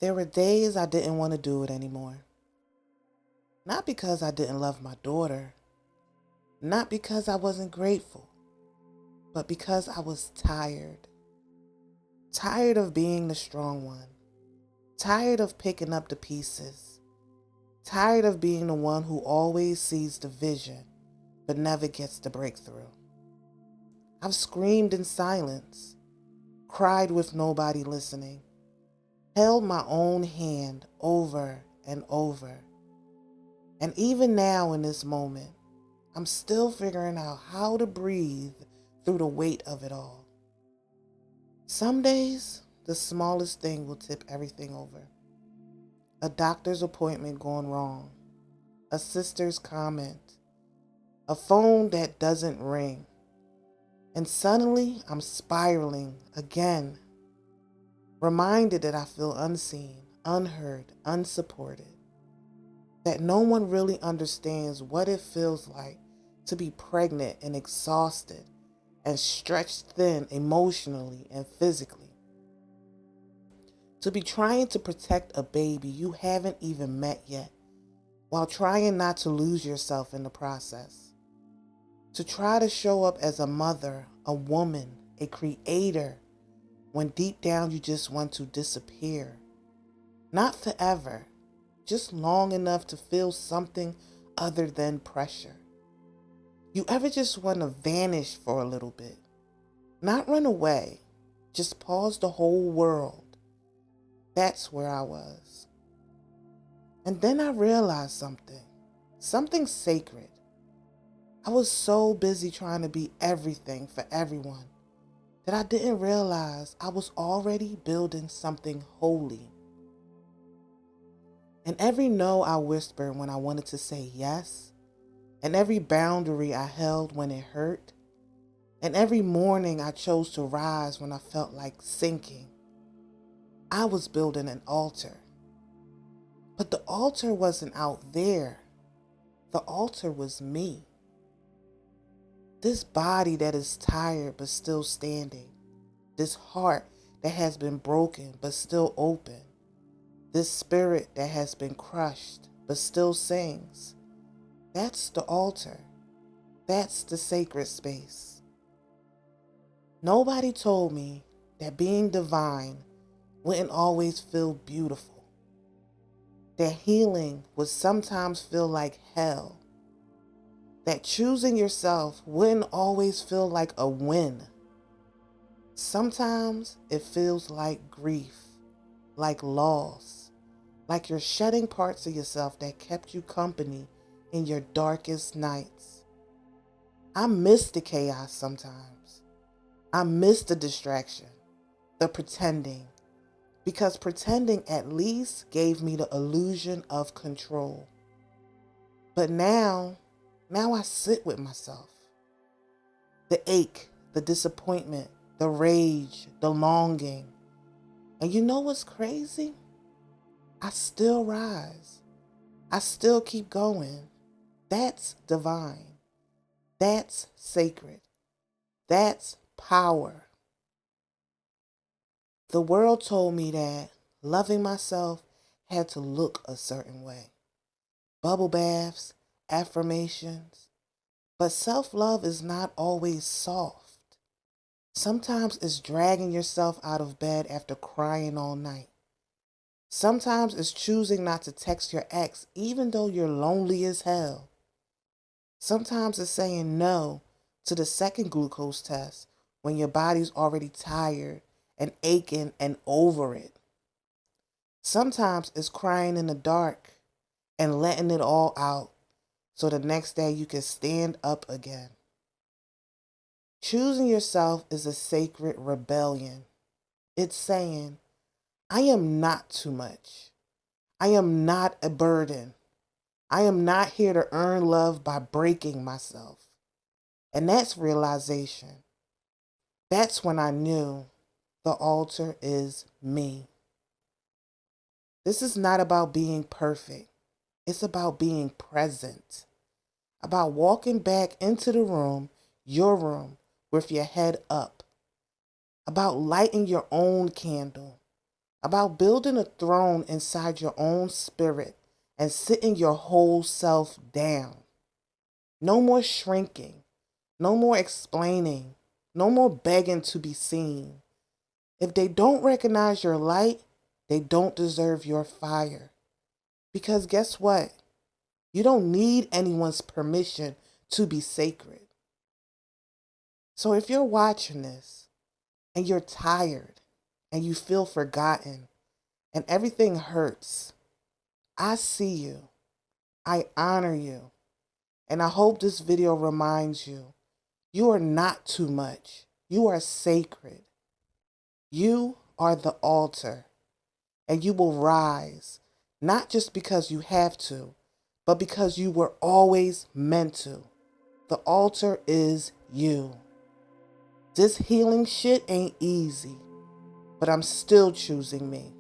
There were days I didn't want to do it anymore. Not because I didn't love my daughter, not because I wasn't grateful, but because I was tired. Tired of being the strong one. Tired of picking up the pieces. Tired of being the one who always sees the vision, but never gets the breakthrough. I've screamed in silence, cried with nobody listening, held my own hand over and over. And even now in this moment, I'm still figuring out how to breathe through the weight of it all. Some days, the smallest thing will tip everything over. A doctor's appointment gone wrong, a sister's comment, a phone that doesn't ring, and suddenly I'm spiraling again, reminded that I feel unseen, unheard, unsupported, that no one really understands what it feels like to be pregnant and exhausted and stretched thin emotionally and physically. To be trying to protect a baby you haven't even met yet, while trying not to lose yourself in the process. To try to show up as a mother, a woman, a creator, when deep down you just want to disappear. Not forever, just long enough to feel something other than pressure. You ever just want to vanish for a little bit? Not run away, just pause the whole world. That's where I was. And then I realized something sacred. I was so busy trying to be everything for everyone that I didn't realize I was already building something holy. And every no I whispered when I wanted to say yes, and every boundary I held when it hurt, and every morning I chose to rise when I felt like sinking, I was building an altar. But the altar wasn't out there. The altar was me. This body that is tired but still standing. This heart that has been broken but still open. This spirit that has been crushed but still sings. That's the altar. That's the sacred space. Nobody told me that being divine wouldn't always feel beautiful. That healing would sometimes feel like hell. That choosing yourself wouldn't always feel like a win. Sometimes it feels like grief, like loss, like you're shedding parts of yourself that kept you company in your darkest nights. I miss the chaos sometimes. I miss the distraction, the pretending, because pretending at least gave me the illusion of control. But now I sit with myself. The ache, the disappointment, the rage, the longing. And you know what's crazy? I still rise. I still keep going. That's divine. That's sacred. That's power. The world told me that loving myself had to look a certain way. Bubble baths, affirmations. But self-love is not always soft. Sometimes it's dragging yourself out of bed after crying all night. Sometimes it's choosing not to text your ex even though you're lonely as hell. Sometimes it's saying no to the second glucose test when your body's already tired and aching and over it. Sometimes it's crying in the dark and letting it all out so the next day you can stand up again. Choosing yourself is a sacred rebellion. It's saying, I am not too much. I am not a burden. I am not here to earn love by breaking myself. And that's realization. That's when I knew the altar is me. This is not about being perfect. It's about being present. About walking back into the room, your room, with your head up. About lighting your own candle. about building a throne inside your own spirit and sitting your whole self down. No more shrinking, no more explaining, no more begging to be seen. If they don't recognize your light, they don't deserve your fire. Because guess what? You don't need anyone's permission to be sacred. So if you're watching this and you're tired and you feel forgotten and everything hurts, I see you. I honor you. And I hope this video reminds you, you are not too much. You are sacred. You are the altar. And you will rise, not just because you have to, but because you were always meant to. The altar is you. This healing shit ain't easy, but I'm still choosing me.